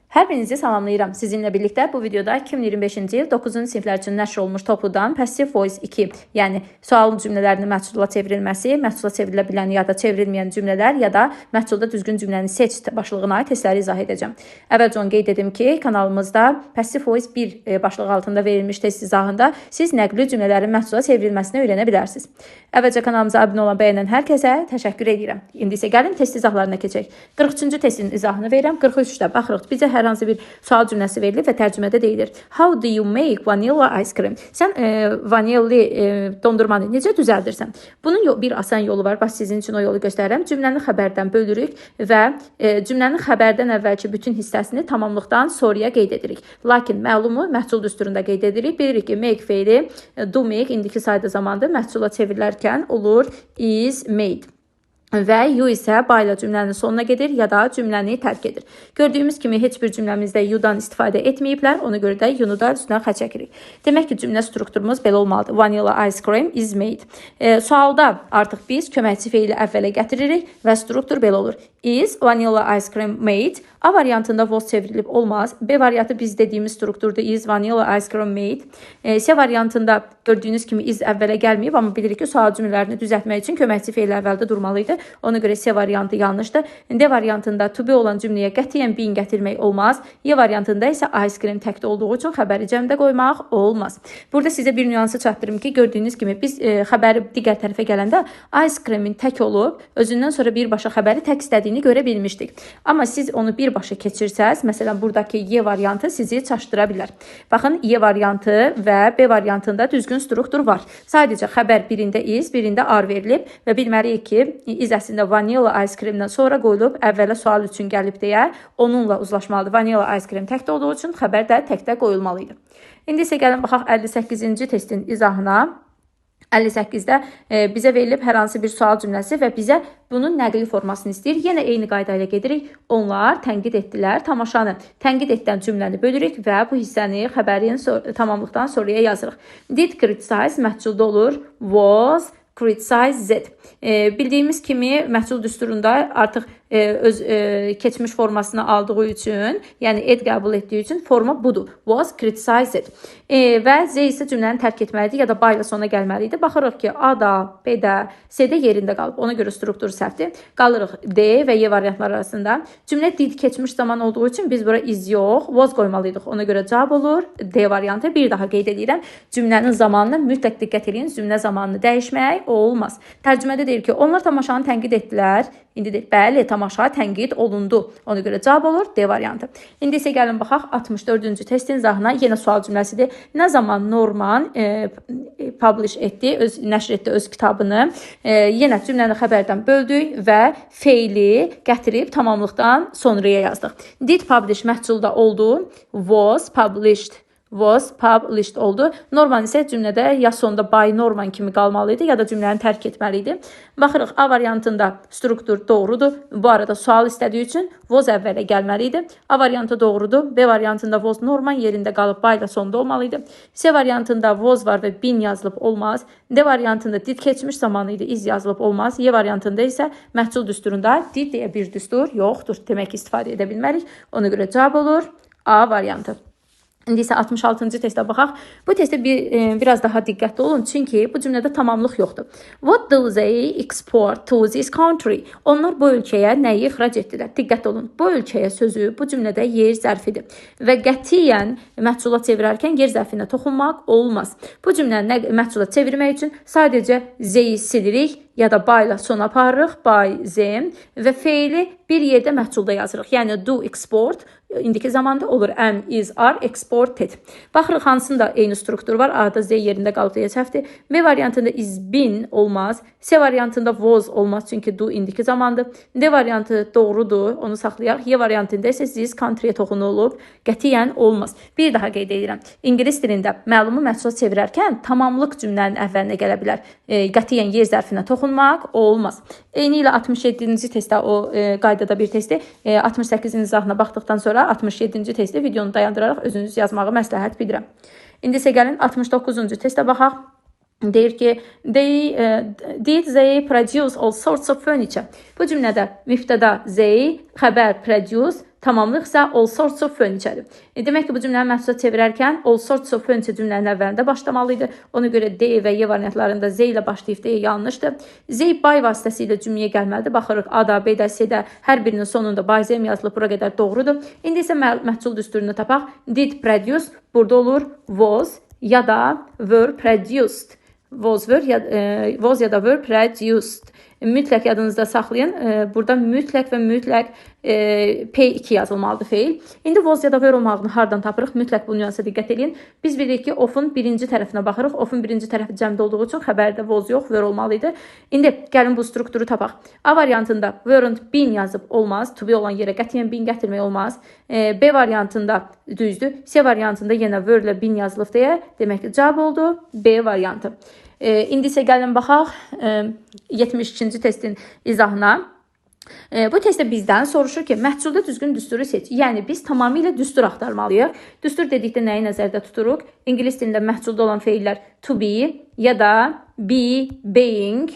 Hər birinizi salamlayıram. Sizinlə birlikdə bu videoda 2025-ci il 9-cu siniflər üçün nəşr olunmuş topludan Passive Voice 2, yəni sual cümlələrinin məhsuldala çevrilməsi, məhsuldala çevrilə bilən ya da çevrilməyən cümlələr ya da məhsulda düzgün cümləni seç başlığına aid testləri izah edəcəm. Əvvəlcə onu qeyd edim ki, kanalımızda Passive Voice 1 başlığı altında verilmiş test izahında siz nəqli cümlələrin məhsuldala çevrilməsini öyrənə bilərsiniz. Əvvəlcə kanalımıza abunə olan, bəyənən hər kəsə təşəkkür edirəm. İndi isə gəlin test izahlarına keçək. 43-cü testin izahını verirəm. 43-də baxırıq. Bizə hər hansı bir sual cümləsi verilib və tərcümədə deyilir. How do you make vanilla ice cream? Sən vanilli dondurmanı necə düzəldirsən? Bunun bir asan yolu var. Bax, sizin üçün o yolu göstərirəm. Cümləni xəbərdən bölürük və cümlənin xəbərdən əvvəlki bütün hissəsini tamamlıqdan sonraya qeyd edirik. Lakin məlumu məhsul düsturunda qeyd edirik. Bilirik ki, make feili do make indiki sayda zamandır. Məhsula çevrilərkən olur is made. Və you isə bayla cümlənin sonuna gedir ya da cümləni tərk edir. Gördüyümüz kimi heç bir cümləmizdə you-dan istifadə etməyiblər. Ona görə də you-nu da üstünə xətt çəkirik. Demək ki, cümlə strukturumuz belə olmalıdır. Vanilla ice cream is made. Sualda artıq biz köməkçi feili əvvələ gətiririk və struktur belə olur. Is vanilla ice cream made? A variantında was çevrilib olmaz. B variantı biz dediyimiz strukturda is vanilla ice cream made. C variantında gördüyünüz kimi is əvvələ gəlməyib, amma bilirik ki, sual cümlələrini düzəltmək üçün köməkçi feil əvvəldə durmalıydı. Ona görə C variantı yanlışdır. D variantında to be olan cümləyə qətiyyən being gətirmək olmaz. E variantında isə ice cream təkdə olduğu üçün xəbəri cəmdə qoymaq olmaz. Burada sizə bir nüansı çatdırım ki, gördüyünüz kimi biz xəbəri digər tərəfə gələndə ice creamin tək olub, özündən sonra birbaşa xəbəri tək istədiyini görə bilmişdik. Amma siz onu birbaşa keçirsəz, məsələn, buradakı Y variantı sizi çaşdıra bilər. Baxın, Y variantı və B variantında düzgün struktur var. Sadəcə xəbər birində is, birində are verilib və bilməliyik ki, is əslində vanilla ice creamdən sonra qoyulub, əvvələ sual üçün gəlib deyə onunla uzlaşmalıdır. Vanilla ice cream təkdə olduğu üçün xəbər də təkdə qoyulmalıydı. İndi isə gəlin baxaq 58-ci testin izahına. 58-də bizə verilib hər hansı bir sual cümləsi və bizə bunun nəqli formasını istəyir. Yenə eyni qayda ilə gedirik. Onlar tənqid etdilər tamaşanı. Tənqid edən cümləni bölürük və bu hissəni xəbərin tamamlıqdan sonraya yazırıq. Did criticize məhculda olur. Was criticized. Bildiyimiz kimi məhsul düsturunda artıq öz keçmiş formasını aldığı üçün, yəni ed qəbul etdiyi üçün forma budur. Was criticized. Və Z isə cümləni tərk etməlidir ya da by ilə sona gəlməlidir. Baxırıq ki, A-da, B-də, C-də yerində qalıb. Ona görə struktur səhvdir. Qalırıq D və Y variantları arasında. Cümlə did keçmiş zaman olduğu üçün biz bura is yox, was qoymalıydıq. Ona görə cavab olur D variantı. Bir daha qeyd edirəm. Cümlənin zamanını mütləq diqqət edin. Cümlə zamanını dəyişmək olmaz. Tərcümədə deyir ki, onlar tamaşanı tənqid etdilər. İndi deyir, bəli, tamaşa tənqid olundu. Ona görə cavab olur D variantı. İndi isə gəlin baxaq 64-cü testin izahına. Yenə sual cümləsidir. Nə zaman Norman publish etdi, nəşr etdi öz kitabını. Yenə cümləni xəbərdən böldük və feili gətirib tamamlıqdan sonraya yazdıq. Did publish məhculda oldu. Was published oldu. Norman isə cümlədə ya sonda by Norman kimi qalmalıydı ya da cümləni tərk etməliydi. Baxırıq, A variantında struktur doğrudur. Bu arada sual istədiyi üçün was əvvələ gəlməliydi. A variantı doğrudur. B variantında was Norman yerində qalıb by ilə sonda olmalıydı. C variantında was var və been yazılıb olmaz. D variantında did keçmiş zamanı idi, is yazılıb olmaz. Y variantında isə məhsul düsturunda did deyə bir düstur yoxdur. Demək ki, istifadə edə bilmərik. Ona görə cavab olur A variantı. İndi isə 66-cı testə baxaq. Bu testdə biraz daha diqqətli olun, çünki bu cümlədə tamamlıq yoxdur. What do they export to this country? Onlar bu ölkəyə nəyi ixrac etdilər? Diqqətli olun. Bu ölkəyə sözü bu cümlədə yer zərfidir və qətiyyən məhsula çevirərkən yer zərfinə toxunmaq olmaz. Bu cümləni məhsula çevirmək üçün sadəcə Z-yi silirik ya da by ilə sona aparırıq, by them və feili bir yerdə məhsulda yazırıq. Yəni do export indiki zamanda olur am, is, are exported. Baxırıq hansında eyni struktur var. A-da Z yerində qalıb deyə səhvdir. B variantında is been olmaz. C variantında was olmaz çünki do indiki zamandır. D variantı doğrudur, onu saxlayaq. Y variantında isə this country-yə toxunulub, qətiyyən olmaz. Bir daha qeyd edirəm. İngilis dilində məlumu məhsula çevirərkən tamamlıq cümlənin əvvəlinə gələ bilər. Qətiyyən yer zərfinə toxunmaq olmaz. Eyni ilə 67-ci testdə o qaydada bir testdir. 68-in izahına baxdıqdan sonra 67-ci testi videonu dayandıraraq özünüz yazmağı məsləhət bilirəm. İndi isə gəlin 69-cu testə baxaq. Deyir ki, did they produce all sorts of furniture? Bu cümlədə mübtəda they, xəbər produce, tamamlıq isə all sorts of furniture-dir. Demək ki, bu cümləni məhsula çevirərkən all sorts of furniture cümlənin əvvəlində başlamalıydı. Ona görə D və Y variantlarında Z ilə başlayıb D yanlışdır. Z by vasitəsilə cümləyə gəlməlidir. Baxırıq A-da, B-də, C-də hər birinin sonunda by Z yazılıb, bura qədər doğrudur. İndi isə məhsul düsturunu tapaq. Did produce burada olur was ya da were produced. Was ya da were produced. Mütləq yadınızda saxlayın. Burada mütləq və mütləq P2 yazılmalıdır feil. İndi was ya da were olmağını hardan tapırıq? Mütləq bu nüansa diqqət edin. Biz bilirik ki, of'un birinci tərəfinə baxırıq. Of'un birinci tərəfi cəmdə olduğu üçün xəbərdə was yox, were olmalıydı. İndi gəlin bu strukturu tapaq. A variantında weren't been yazıb olmaz. To be olan yerə qətiyyən been gətirmək olmaz. B variantında düzdür. C variantında yenə were ilə been yazılıb deyə. Demək ki, cavab oldu B variantı. İndi isə gəlin baxaq 72-ci testin izahına. Bu testdə bizdən soruşur ki, məhsulda düzgün düsturu seç. Yəni biz tamamilə düstur axtarmalıyıq. Düstur dedikdə nəyi nəzərdə tuturuq? İngilis dilində məhsulda olan feillər to be ya da be, being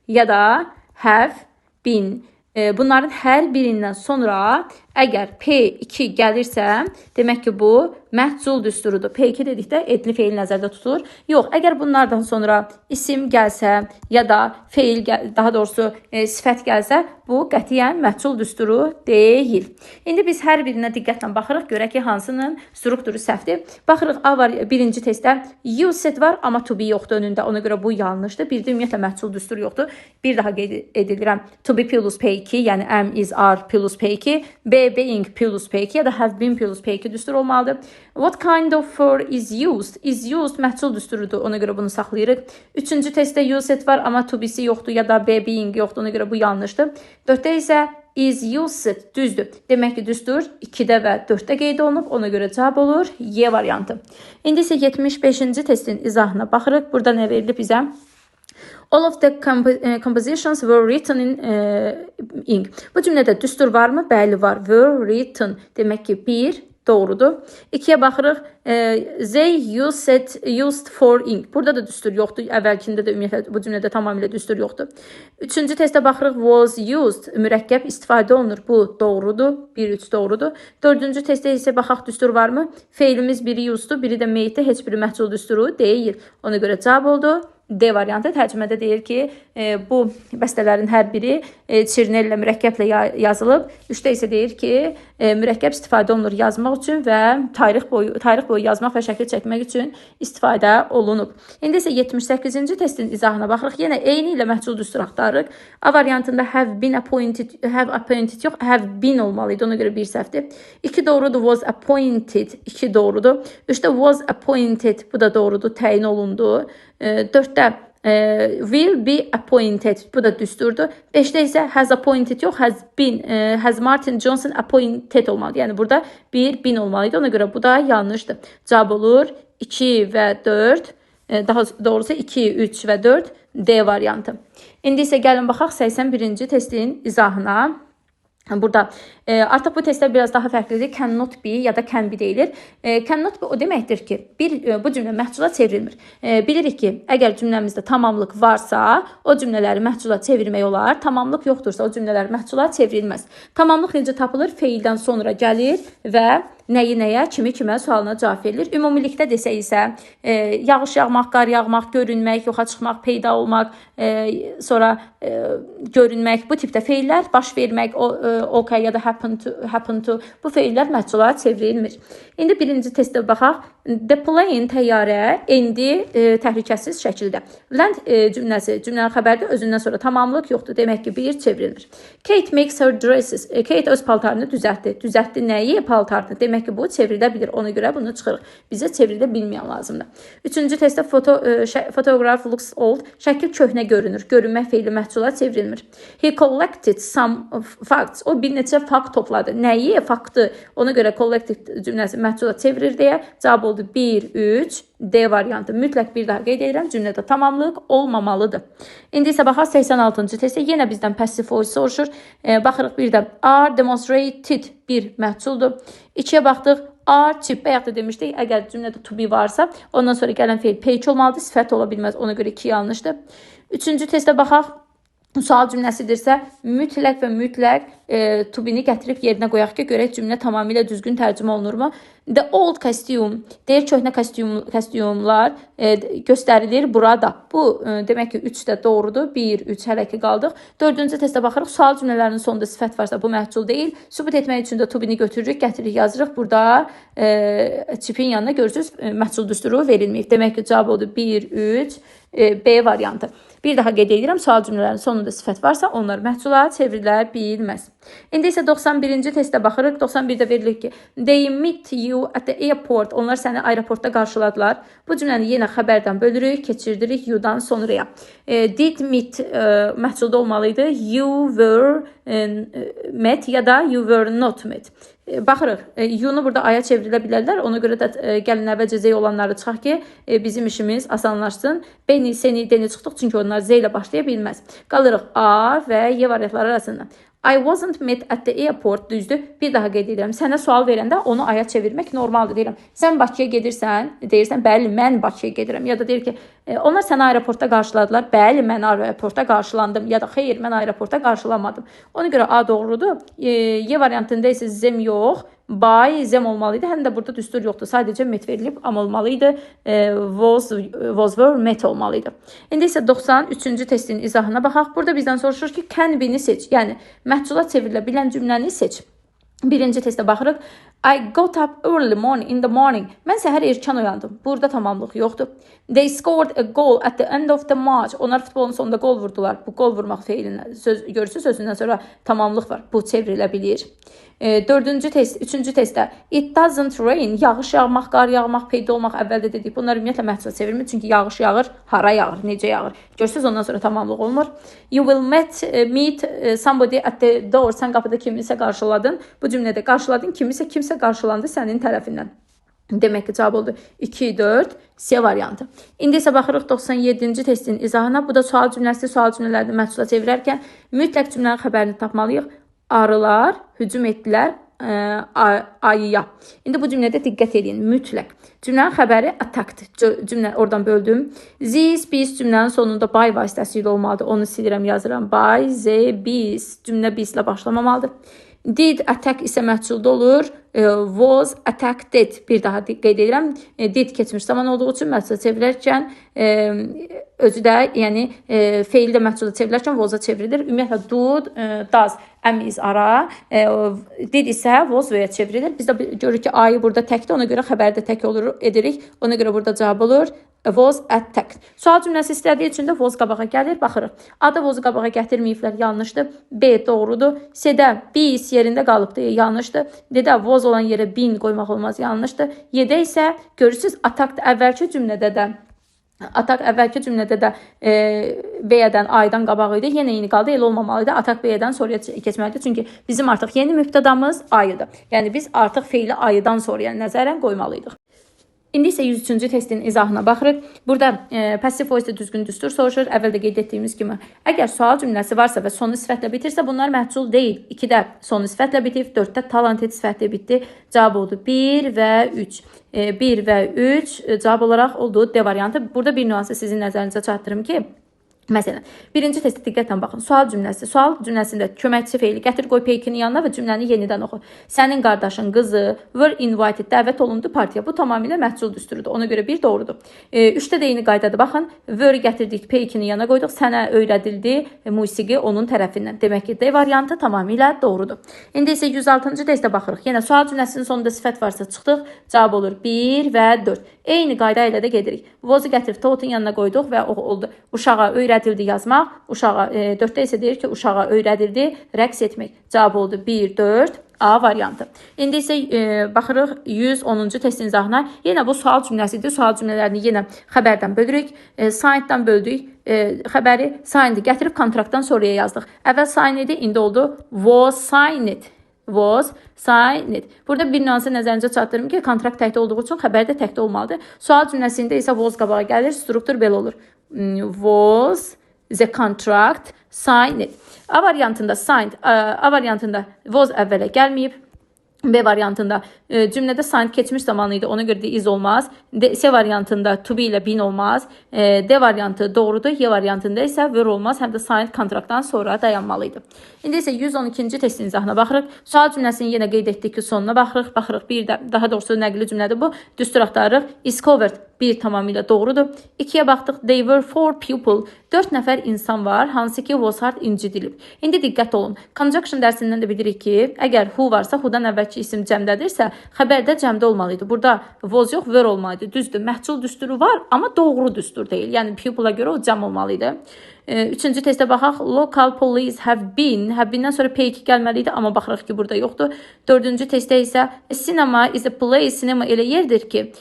ya da have been. Bunların hər birindən sonra əgər P2 gəlirsə, demək ki, bu məhsul düsturudur. P2 dedikdə edli feil nəzərdə tutulur. Yox, əgər bunlardan sonra isim gəlsə ya da feil, daha doğrusu sifət gəlsə, bu qətiyyən məhsul düsturu deyil. İndi biz hər birinə diqqətlə baxırıq, görək ki, hansının strukturu səhvdir. Baxırıq, A var, birinci testdə used var, amma to be yoxdur önündə. Ona görə bu yanlışdır. Bir də ümumiyyətlə məhsul düsturu yoxdur. Bir daha qeyd edilirəm. To be plus P2, yəni am, is, are plus P2, B, being plus P2 ya da have been plus P2 düstur olmalıdır. What kind of fur is used? Is used məhsul düsturudur. Ona görə bunu saxlayırıq. Üçüncü testdə used var, amma to be'si yoxdur ya da be, being yoxdur. Ona görə bu yanlışdır. Dörddə isə is used düzdür. Demək ki, düstur 2-də və 4-də qeyd olunub. Ona görə cavab olur Y variantı. İndi isə 75-ci testin izahına baxırıq. Burada nə verilib bizə? All of the compositions were written in ink. Bu cümlədə düstur varmı? Bəli var. Were written. Demək ki, 1 doğrudur. 2-yə baxırıq. They used for ink. Burada da düstur yoxdur. Əvvəlkində də ümumiyyətlə bu cümlədə tamamilə düstur yoxdur. 3-cü testdə baxırıq. Was used. Mürəkkəb istifadə olunur. Bu doğrudur. 1-3 doğrudur. 4-cü testdə isə baxaq düstur varmı? Feilimiz biri used'dur, biri də made'dir. Heç biri məhsul düsturu deyil. Ona görə cavab oldu D variantı. Tərcümədə deyir ki, bu bəstələrin hər biri çirnellə, mürəkkəblə yazılıb. 3-də isə deyir ki, mürəkkəb istifadə olunur yazmaq üçün və tarix boyu yazmaq və şəkil çəkmək üçün istifadə olunub. İndi isə 78-ci testin izahına baxırıq. Yenə eyni ilə məhsul düstur axtarırıq. A variantında have appointed yox, have been olmalıydı. Ona görə bir səhvdir. 2 doğrudur, was appointed. 2 doğrudur. 3-də was appointed. Bu da doğrudur, təyin olundu. 4-də will be appointed. Bu da düsturdur. 5-də isə has appointed yox, has Martin Johnson appointed olmalıdır. Yəni burada bir bin olmalıydı. Ona görə bu da yanlışdır. Cavab olur 2 və 4. Daha doğrusu 2, 3 və 4 D variantı. İndi isə gəlin baxaq 81-ci testin izahına. Burada artıq bu testlər biraz daha fərqlidir. Cannot be ya da can be deyilir. Cannot be o deməkdir ki, bu cümlə məhsula çevrilmir. Bilirik ki, əgər cümləmizdə tamamlıq varsa, o cümlələri məhsula çevirmək olar. Tamamlıq yoxdursa, o cümlələr məhsula çevrilməz. Tamamlıq necə tapılır? Feildən sonra gəlir və nəyi nəyə, kimi kimə sualına cavab verilir. Ümumilikdə desək isə yağış yağmaq, qar yağmaq, görünmək, yoxa çıxmaq, peyda olmaq, sonra görünmək, bu tipdə feillər, baş vermək, okay ya da happen to bu feillər məhsula çevrilmir. İndi birinci testə baxaq. The plane təyyarə endi təhlükəsiz şəkildə. Land cümlənin xəbərdə özündən sonra tamamlıq yoxdur. Demək ki, bir çevrilir. Kate makes her dresses. Kate öz paltarını düzəltdi. Düzəltdi nəyi? Paltarını. Demək ki, bu çevrilə bilir. Ona görə bunu çıxırıq. Bizə çevrilə bilməyən lazımdır. Üçüncü testdə photograph looks old. Şəkil köhnə görünür. Görünmək feili məhsula çevrilmir. He collected some facts. O bir neçə fakt topladı. Nəyi? Faktı. Ona görə collected cümləsi məhsula çevirir deyə cavab oldu 1, 3, D variantı. Mütləq bir daha qeyd edirəm. Cümlədə tamamlıq olmamalıdır. İndi isə baxaq 86-cı testdə yenə bizdən passive voice soruşur. Baxırıq bir də are demonstrated bir məhsuldur. 2-yə baxdıq. are cheap. Bayaq da demişdik, əgər cümlədə to be varsa, ondan sonra gələn feil page olmalıdır, sifət ola bilməz. Ona görə 2 yanlışdır. Üçüncü testə baxaq. Sual cümləsidirsə, mütləq və mütləq to be-ni gətirib yerinə qoyaq ki, görək cümlə tamamilə düzgün tərcümə olunurmu? The old costume, deyir köhnə kostyumlar göstərilir burada. Bu demək ki, 3 də doğrudur. 1, 3 hələ ki qaldıq. Dördüncü testə baxırıq. Sual cümlələrinin sonunda sifət varsa bu məhsul deyil. Sübut etmək üçün də to be-ni götürürük, gətiririk, yazırıq. Burada chipin yanına görürsünüz, məhsul düsturu verilməyib. Demək ki, cavab odur 1, 3, B variantı. Bir daha qeyd edirəm, sual cümlələrinin sonunda sifət varsa, onlar məhsula çevrilə bilməz. İndi isə 91-ci testə baxırıq. 91-də verilir ki, they meet you at the airport. Onlar səni aeroportda qarşıladılar. Bu cümləni yenə xəbərdən bölürük, keçirdirik you-dan sonraya. Did meet məhsulda olmalıydı. You were met ya da you were not met. Baxırıq, you-nu burada aya çevrilə bilərlər. Ona görə də gəlin əvvəlcə Z olanları çıxaq ki, bizim işimiz asanlaşsın. Beni, seni, deni çıxdıq, çünki onlar Z ilə başlaya bilməz. Qalırıq A və Y variantları arasında. I wasn't met at the airport, düzdür. Bir daha qeyd edirəm. Sənə sual verəndə onu aya çevirmək normaldır. Deyirəm, sən Bakıya gedirsən, deyirsən, bəli, mən Bakıya gedirəm. Ya da deyir ki, onlar səni aeroportda qarşıladılar. Bəli, mən aeroportda qarşılandım. Ya da xeyr, mən aeroportda qarşılanmadım. Ona görə A doğrudur. Y variantında isə zem yox. By, zem olmalıydı. Həm də burada düstur yoxdur. Sadəcə met verilib, am olmalıydı. Was, were, met olmalıydı. İndi isə 93-cü testin izahına baxaq. Burada bizdən soruşur ki, can be-ni seç. Yəni, məhsula çevrilə bilən cümləni seç. Birinci testə baxırıq. I got up early morning in the morning. Mən səhər erkən oyandım. Burada tamamlıq yoxdur. They scored a goal at the end of the match. Onlar futbolun sonunda gol vurdular. Bu gol vurmaq feilindən görürsüz, sözündən sonra tamamlıq var. Bu çevrilə bilir. Dördüncü test, üçüncü testdə it doesn't rain, yağış yağmaq, qar yağmaq, peyda olmaq əvvəldə dedik. Bunlar ümumiyyətlə məhsula çevirmir, çünki yağış yağır, hara yağır, necə yağır. Görürsüz, ondan sonra tamamlıq olmur. You will meet somebody at the door. Sən qapıda kimisə qarşıladın. Bu cümlədə qarşıladın, kimsə qarşılandı sənin tərəfindən. Demək ki, cavab oldu 2, 4, C variantı. İndi isə baxırıq 97-ci testin izahına. Bu da sual cümləsi, sual cümlələrini məhsula çevirərkən mütləq cümlənin xəbərini tapmalıyıq. Arılar hücum etdilər ayıya. İndi bu cümlədə diqqət edin, mütləq. Cümlənin xəbəri attackdır. Cümlə oradan böldüm. This, biz cümlənin sonunda by vasitəsilə olmalıdır. Onu silirəm, yazıram. By, the, biz. Cümlə biz ilə başlamamalıdır. Did, attack isə məhsulda olur. Was, attacked. Bir daha qeyd edirəm. Did keçmiş zaman olduğu üçün məhsula çevrilərkən özü də, yəni feil də məhsula çevrilərkən was-a çevrilir. Ümumiyyətlə do, does, am is ara, did isə was və-ya çevrilir. Biz də görürük ki, ayı burada təkdir. Ona görə xəbəri də tək olur edirik. Ona görə burada cavab olur was attacked. Sual cümləsi istədiyi üçün də was qabağa gəlir. Baxırıq. A-da was-u qabağa gətirməyiblər. Yanlışdır. B doğrudur. C-də bis yerində qalıbdır. Yanlışdır. D-də was olan yerə been qoymaq olmaz. Yanlışdır. Y-də isə görürsüz attacked əvvəlki cümlədə də atak əvvəlki cümlədə də B-dən, A-dan qabağı idi. Yenə eyni qaldı. Elə olmamalıydı. Atak B-dən sonraya keçməlidir. Çünki bizim artıq yeni mübtədamız A-dır. Yəni biz artıq feili A-dan sonraya nəzərən qoymalıydıq. İndi isə 103-cü testin izahına baxırıq. Burada passive voice düzgün düstur soruşur. Əvvəldə qeyd etdiyimiz kimi, əgər sual cümləsi varsa və sonu sifətlə bitirsə, bunlar məhsul deyil. 2-də sonu sifətlə bitib, 4-də talented sifətlə bitdi. Cavab oldu 1 və 3. 1 və 3 cavab olaraq oldu D variantı. Burada bir nüansı sizin nəzərinizə çatdırım ki, məsələn, birinci testə diqqətlə baxın. Sual cümləsi. Sual cümləsində köməkçi feili gətir, qoy peykinin yanına və cümləni yenidən oxu. Sənin qardaşın qızı were invited, dəvət olundu partiya. Bu tamamilə məhsul düsturudur. Ona görə bir doğrudur. 3-də də eyni qaydadır. Baxın, were gətirdik, peykini yana qoyduq. Sənə öyrədildi musiqi onun tərəfindən. Demək ki, D variantı tamamilə doğrudur. İndi isə 106-cı testə baxırıq. Yenə sual cümləsinin sonunda sifət varsa çıxdıq. Cavab olur 1 və 4. Eyni qayda ilə də gedirik. Was-u gətirib to'tun yanına qoyduq və o oldu. Uşağa öyrədildi yazmaq. Uşağa 4-də isə deyir ki, uşağa öyrədildi rəqs etmək. Cavab oldu 1, 4, A variantı. İndi isə baxırıq 110-cu testin izahına. Yenə bu sual cümləsidir. Sual cümlələrini yenə xəbərdən bölürük. Signed-dan böldük. Xəbəri signed gətirib kontraktdan sonraya yazdıq. Əvvəl signed idi, indi oldu was signed. Was signed. Burada bir nüansı nəzərinizə çatdırım ki, kontrakt təkdə olduğu üçün xəbər də təkdə olmalıdır. Sual cümləsində isə was qabağa gəlir, struktur belə olur. Was the contract signed. A variantında signed, A variantında was əvvələ gəlməyib. B variantında cümlədə signed keçmiş zamanı idi. Ona görə də is olmaz. C variantında to be ilə been olmaz. D variantı doğrudur. Y variantında isə were olmaz. Həm də signed kontraktdan sonra dayanmalıydı. İndi isə 112-ci testin izahına baxırıq. Sual cümləsini yenə qeyd etdik ki, sonuna baxırıq. Baxırıq bir də daha doğrusu nəqli cümlədir bu. Düstur axtarırıq. Is covered bir tamamilə doğrudur. 2-yə baxdıq. They were 4 people. 4 nəfər insan var, hansı ki was hard incidilib. İndi diqqət olun. Conjunction dərsindən də bilirik ki, əgər who varsa, who-dan əvvəlki isim cəmdədirsə, xəbərdə cəmdə olmalıydı. Burada was yox, were olmalıydı. Düzdür, məhcul düsturu var, amma doğru düstur deyil. Yəni people-a görə o cəm olmalıydı. Üçüncü testə baxaq. Local police have been. Have-bindən sonra P2 gəlməliydi, amma baxırıq ki, burada yoxdur. Dördüncü testdə isə cinema is a place. Cinema elə yerdir ki,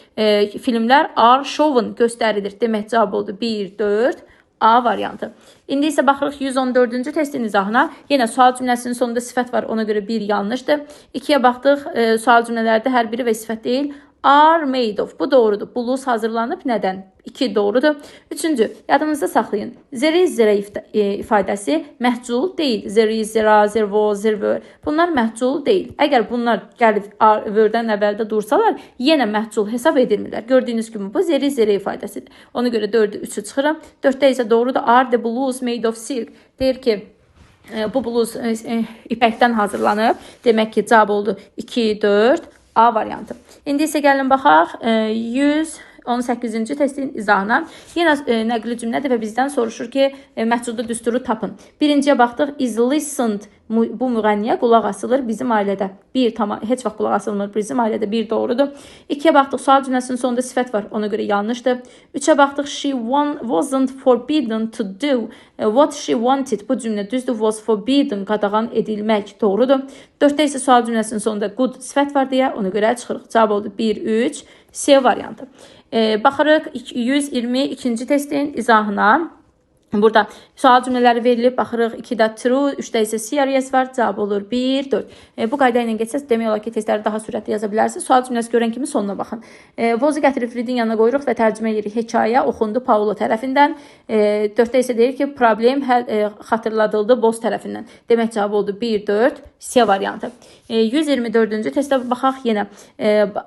filmlər are shown göstərilir. Demək cavab oldu 1, 4. A variantı. İndi isə baxırıq 114-cü testin izahına. Yenə sual cümləsinin sonunda sifət var. Ona görə 1 yanlışdır. 2-yə baxdıq. Sual cümlələrdə hər biri və sifət deyil. Are made of. Bu doğrudur. Bluz hazırlanıb. Nədən? 2 doğrudur. Üçüncü, yadınızda saxlayın. There is, there ifadəsi məhcul deyil. There is, there was, there were. Bunlar məhcul deyil. Əgər bunlar gəlib were-dən əvvəldə dursalar, yenə məhcul hesab edilmirlər. Gördüyünüz kimi bu there is, there ifadəsidir. Ona görə 4-ü 3-ü çıxıram. 4-də isə doğrudur. Are the blues made of silk? Deyir ki, bu bluz ipəkdən hazırlanıb. Demək ki, cavab oldu 2, 4. A variantı. İndi isə gəlin baxaq 118-ci testin izahına. Yenə nəqli cümlədir və bizdən soruşur ki, məhculda düsturu tapın. Birinciyə baxdıq. Is listened. Bu müğənniyə qulaq asılır bizim ailədə. Heç vaxt qulaq asılmır bizim ailədə. 1 doğrudur. 2-yə baxdıq. Sual cümləsinin sonunda sifət var. Ona görə yanlışdır. 3-ə baxdıq. She wasn't forbidden to do what she wanted. Bu cümlə düzdür. Was forbidden. Qadağan edilmək. Doğrudur. 4-də isə sual cümləsinin sonunda good sifət var deyə ona görə çıxırıq. Cavab oldu 1, 3. C variantı. Baxırıq 122-ci testin izahına. Burada sual cümlələri verilib, baxırıq 2-də true, 3-də isə serious var, cavab olur 1, 4. Bu qayda ilə geçsəz, demək olar ki, testləri daha sürətli yaza bilərsiniz. Sual cümləsi görən kimi sonuna baxın. Was-u gətirib reading yanına qoyuruq və tərcümə edirik. Hekayə oxundu Paulo tərəfindən. 4-də isə deyir ki, problem xatırladıldı Boz tərəfindən. Demək cavab oldu 1, 4, C variantı. 124-cü testə baxaq yenə.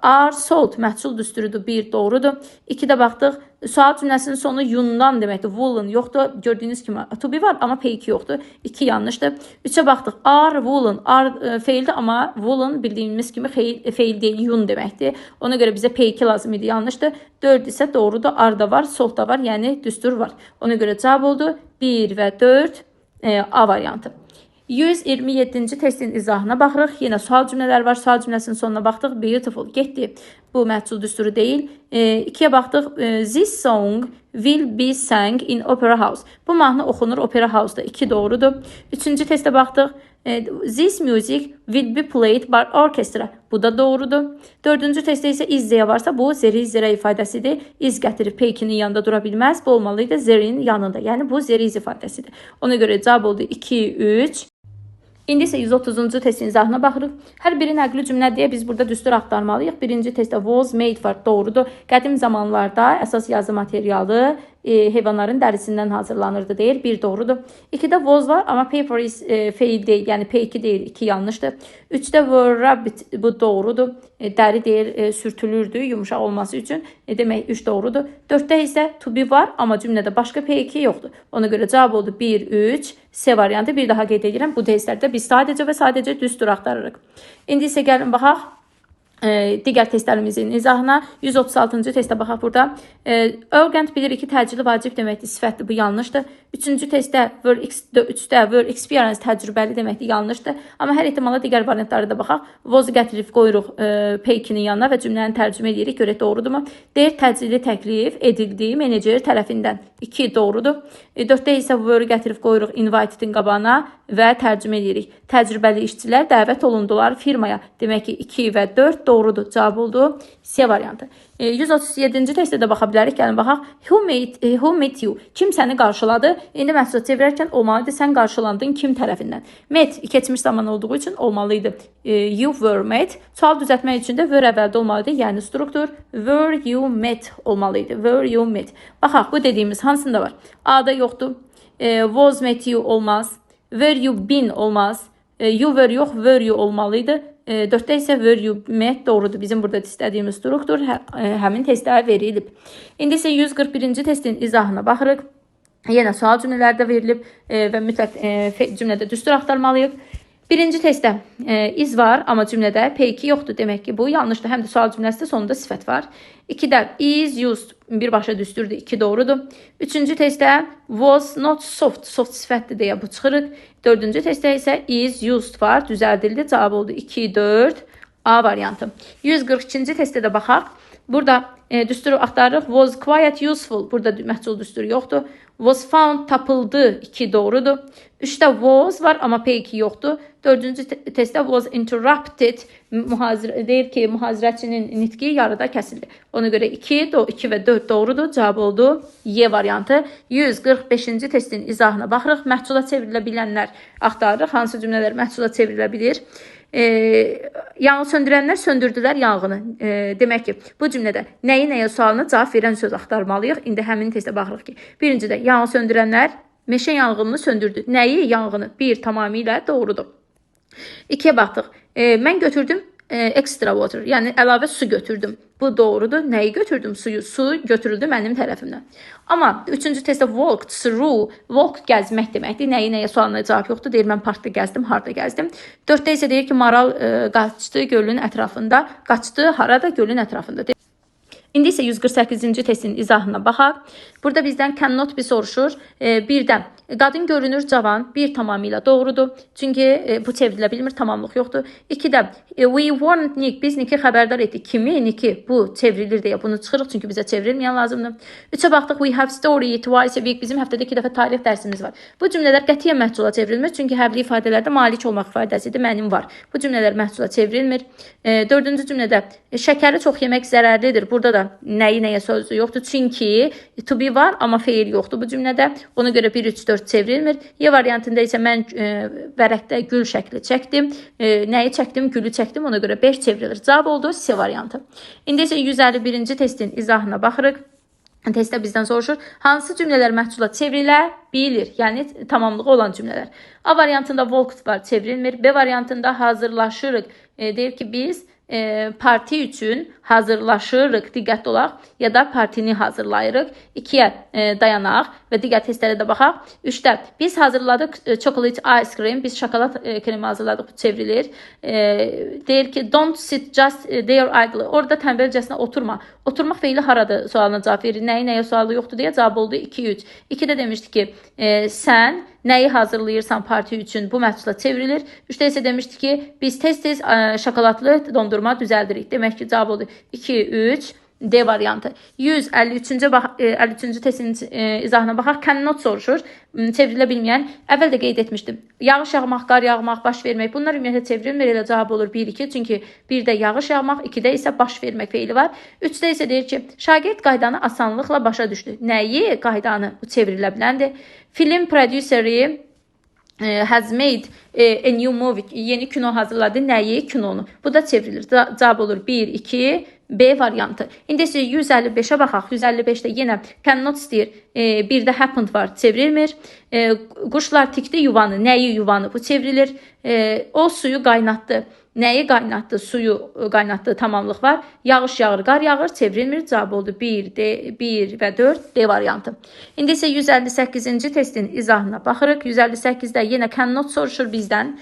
Are sold, məhcul düsturudur, 1 doğrudur. 2-də baxdıq. Sual cümləsinin sonu yundan deməkdir. Woolen yoxdur. Gördüyünüz kimi to be var, amma P2 yoxdur. 2 yanlışdır. 3-ə baxdıq. Are woolen. Are feildir, amma woolen bildiyimiz kimi feil deyil, yun deməkdir. Ona görə bizə P2 lazım idi. Yanlışdır. 4 isə doğrudur. Are da var, sold da var, yəni düstur var. Ona görə cavab oldu 1 və 4 A variantı. 127-ci testin izahına baxırıq. Yenə sual cümlələri var. Sual cümləsinin sonuna baxdıq. Beautiful. Getdi. Bu məhcul düsturu deyil. 2-yə baxdıq. This song will be sang in opera house. Bu mahnı oxunur opera house-da. 2 doğrudur. 3-cü testə baxdıq. This music will be played by orchestra. Bu da doğrudur. 4-cü testdə isə is deyə varsa bu zeri ifadəsidir. Is gətirib P2-nin yanında dura bilməz. Bu olmalıydı zerin yanında. Yəni bu zeri ifadəsidir. Ona görə cavab oldu 2, 3. İndi isə 130-cu testin izahına baxırıq. Hər biri nəqli cümlə deyə biz burada düstur axtarmalıyıq. Birinci testdə was made var, doğrudur. Qədim zamanlarda əsas yazı materialı heyvanların dərisindən hazırlanırdı deyir. 1 doğrudur. 2-də was var, amma paper is feil deyil, yəni P2 deyil, 2 yanlışdır. 3-də were rabbit, bu doğrudur. Dəri deyil, sürtülürdü yumuşaq olması üçün. Demək 3 doğrudur. 4-də isə to be var, amma cümlədə başqa P2 yoxdur. Ona görə cavab oldu 1, 3. C variantı. Bir daha qeyd edirəm. Bu testlərdə biz sadəcə və sadəcə düstur axtarırıq. İndi isə gəlin baxaq digər testlərimizin izahına. 136-cı testə baxaq burada. Urgent bilir ki, təcili vacib deməkdir, sifətdir, bu yanlışdır. 3-cü testdə were experience təcrübəli deməkdir, yanlışdır. Amma hər ehtimala digər variantları da baxaq. Was gətirib qoyuruq P2-nin yanına və cümləni tərcümə edirik, görək doğrudurmu? Deyir, təcili təklif edildiyi menecer tərəfindən. 2 doğrudur. 4-də isə were gətirib qoyuruq invited-in qabağına və tərcümə edirik. Təcrübəli işçilər dəvət olundular firmaya. Demək ki, 2 və 4 doğrudur. Cavab oldu C variantı. 137-ci testdə də baxa bilərik. Gəlin baxaq. Who met you? Kim səni qarşıladı? İndi məhsulat çevirərkən olmalıydı. Sən qarşılandın kim tərəfindən? Met keçmiş zaman olduğu üçün olmalıydı. You were met. Sual düzəltmək üçün də were əvvəldə olmalıydı. Yəni struktur were you met olmalıydı. Were you met. Baxaq, bu dediyimiz hansında var? A-da yoxdur. Was met you olmaz. Were you been olmaz. You were yox, were you olmalıydı. 4-də isə were you met doğrudur. Bizim burada istədiyimiz struktur həmin testdə verilib. İndi isə 141-ci testin izahına baxırıq. Yenə sual cümlələrdə verilib və mütləq cümlədə düstur axtarmalıyıq. Birinci testdə iz var, amma cümlədə P2 yoxdur. Demək ki, bu yanlışdır. Həm də sual cümləsində sonunda sifət var. 2-də is used birbaşa düsturdur. 2 doğrudur. 3-cü testdə was not soft. Soft sifətdir deyə bu çıxırıq. 4-cü testdə isə is used var. Düzəldildi. Cavab oldu 2, 4. A variantı. 142-ci testdə də baxaq. Burada düsturu axtarırıq. Was quite useful. Burada məhsul düsturu yoxdur. Was found tapıldı. 2 doğrudur. 3-də was var, amma P2 yoxdur. 4-cü testdə was interrupted. Deyir ki, mühazirəçinin nitqi yarıda kəsildi. Ona görə 2 və 4 doğrudur. Cavab oldu Y variantı. 145-ci testin izahına baxırıq. Məhsula çevrilə bilənlər axtarırıq. Hansı cümlələr məhsula çevrilə bilir? Yanğı söndürənlər söndürdülər yanğını. Demək ki, bu cümlədə nəyi nəyə sualına cavab verən söz axtarmalıyıq. İndi həmin testə baxırıq ki, birincidə yanğı söndürənlər meşə yanğınını söndürdü. Nəyi? Yanğını. 1 tamamilə doğrudur. 2-yə baxdıq. Mən götürdüm extra water, yəni əlavə su götürdüm. Bu doğrudur. Nəyi götürdüm? Suyu. Su götürüldü mənim tərəfimdən. Amma 3-cü testdə walked through. Walk gəzmək deməkdir. Nəyi nəyə sualına cavab yoxdur. Deyir, mən parkda gəzdim, harda gəzdim. 4-də isə deyir ki, maral qaçdı gölün ətrafında. Qaçdı harada? Gölün ətrafında. İndi isə 148-ci testin izahına baxaq. Burada bizdən cannot be soruşur. Birdən qadın görünür cavan, 1 tamamilə doğrudur. Çünki bu çevrilə bilmir, tamamlıq yoxdur. 2-də we warned Nick, biz Nick'i xəbərdar etdik. Kimi? Nick'i. Bu çevrilir deyə bunu çıxırıq, çünki bizə çevrilməyən lazımdır. 3-ə baxdıq, we have story twice a week. Bizim həftədə 2 dəfə tarix dərsimiz var. Bu cümlələr qətiyyən məhsula çevrilmir, çünki həbli ifadələrdə malik olmaq ifadəsidir, mənim var. Bu cümlələr məhsula çevrilmir. 4-cü cümlədə şəkəri çox yemək zərərlidir. Burada da nəyi-nəyə sözü yoxdur. Çünki to be var, amma feil yoxdur bu cümlədə. Ona görə 1, 3, 4 çevrilmir. Y variantında isə mən vərəqdə gül şəkli çəkdim. Nəyi çəkdim? Gülü çəkdim. Ona görə 5 çevrilir. Cavab oldu C variantı. İndi isə 151-ci testin izahına baxırıq. Testdə bizdən soruşur. Hansı cümlələr məhsula çevrilə bilir? Yəni tamamlığı olan cümlələr. A variantında walked var, çevrilmir. B variantında hazırlaşırıq. Deyir ki, biz parti üçün hazırlaşırıq, diqqətli olaq, ya da partini hazırlayırıq. 2-yə dayanaq və digər testlərə də baxaq. 3-də biz hazırladıq chocolate ice cream, biz şokolad kremi hazırladıq, bu çevrilir. Deyir ki, don't sit just there idle. Orada tənbəlcəsinə oturma. Oturmaq feili haradır sualına cavab verir. Nəyə sualı yoxdur deyə cavab oldu 2-3. 2-də demişdi ki, sən nəyi hazırlayırsan parti üçün, bu məhsula çevrilir. 3-də isə demişdi ki, biz tez-tez şokoladlı dondurma düzəldirik. Demək ki, cavab oldu 2, 3, D variantı. 153-cü testin izahına baxaq. Cannot soruşur. Çevrilə bilməyən. Əvvəl də qeyd etmişdim. Yağış yağmaq, qar yağmaq, baş vermək. Bunlar ümumiyyətlə çevrilmir. Elə cavab olur 1, 2. Çünki 1-də yağış yağmaq, 2-də isə baş vermək feili var. 3-də isə deyir ki, şagird qaydanı asanlıqla başa düşdü. Nəyi? Qaydanı. Bu çevrilə biləndir. Film prodüseri has made a new movie. Yeni kino hazırladı. Nəyi? Kinonu. Bu da çevrilir. Cavab olur 1, 2, B variantı. İndi isə 155-ə baxaq. 155-də yenə cannot istəyir. Bir də happened var. Çevrilmir. Quşlar tikdi yuvanı. Nəyi yuvanı? Bu çevrilir. O suyu qaynatdı. Nəyi qaynatdı? Suyu qaynatdı. Tamamlıq var. Yağış yağır, qar yağır. Çevrilmir. Cavab oldu 1 və 4 D variantı. İndi isə 158-ci testin izahına baxırıq. 158-də yenə cannot soruşur bizdən.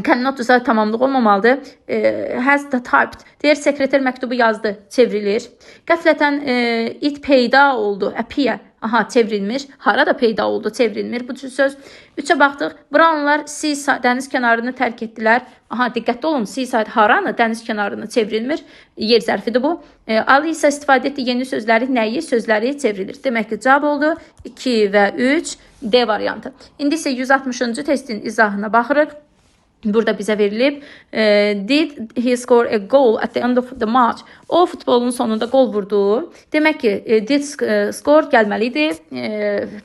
Cannot ise tamamlıq olmamalıdır. Has the typed. Deyir, sekreter məktubu yazdı. Çevrilir. Qəflətən it peyda oldu. Appear. Aha, çevrilmiş. Harada peyda oldu, çevrilmir bu cür söz. 3-ə baxdıq. Brownlar dəniz kənarını tərk etdilər. Aha, diqqətli olun. Seaside haranı? Dəniz kənarını çevrilmir. Yer zərfidir bu. Ali isə istifadə etdiyi yeni sözləri nəyi? Sözləri çevrilir. Demək ki, cavab oldu 2 və 3 D variantı. İndi isə 160-cı testin izahına baxırıq. Burada bizə verilib. Did he score a goal at the end of the match? O futbolun sonunda gol vurdu. Demək ki, did score gəlməli idi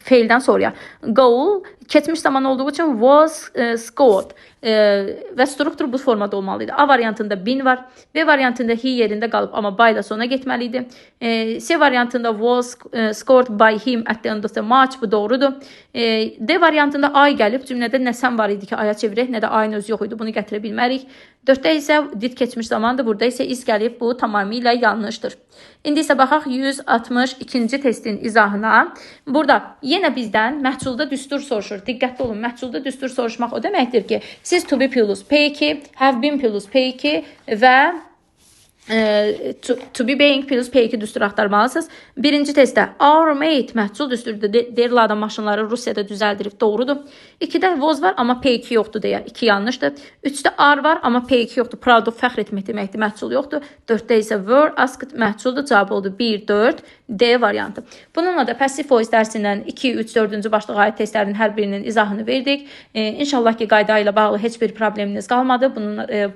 feildən sonraya. Goal keçmiş zaman olduğu üçün was scored. Və struktur bu formada olmalı idi. A variantında been var. B variantında he yerində qalıb, amma by da sona getməli idi. C variantında was scored by him at the end of the match. Bu doğrudur. D variantında ay gəlib. Cümlədə nə sən var idi ki, aya çevirək, nə də ayın özü yox idi. Bunu gətirə bilmərik. 4-də isə did keçmiş zamandır. Burada isə is gəlib. Bu tamamilə yanlışdır. İndi isə baxaq 162-ci testin izahına. Burada yenə bizdən məhsulda düstur soruşur. Diqqətli olun. Məhsulda düstur soruşmaq o deməkdir ki, siz to be plus P2, have been plus P2 və to be being plus P2 düsturu axtarmalısınız. Birinci testdə our mate məhsul düsturudur. Derlada maşınları Rusiyada düzəldirib. Doğrudur. 2-də was var, amma P2 yoxdur deyə. 2 yanlışdır. 3-də are var, amma P2 yoxdur. Proud of fəxr etmək deməkdir. Məhsul yoxdur. 4-də isə were asked məhsuldur. Cavab oldu 1, 4, D variantı. Bununla da passive voice dərsindən 2, 3, 4-cü başlığa aid testlərin hər birinin izahını verdik. İnşallah ki, qayda ilə bağlı heç bir probleminiz qalmadı.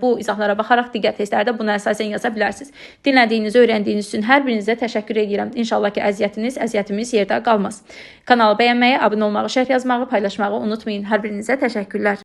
Bu izahlara baxaraq digər testlərdə buna əsasən yaza bilərsiniz. Dinlədiyiniz, öyrəndiyiniz üçün hər birinizə təşəkkür edirəm. İnşallah ki, əziyyətimiz yerdə qalmaz. Kanalı bəyənməyi, abunə olmağı, şərh yazmağı, paylaşmağı unutmayın. Hər birinizə təşəkkürlər.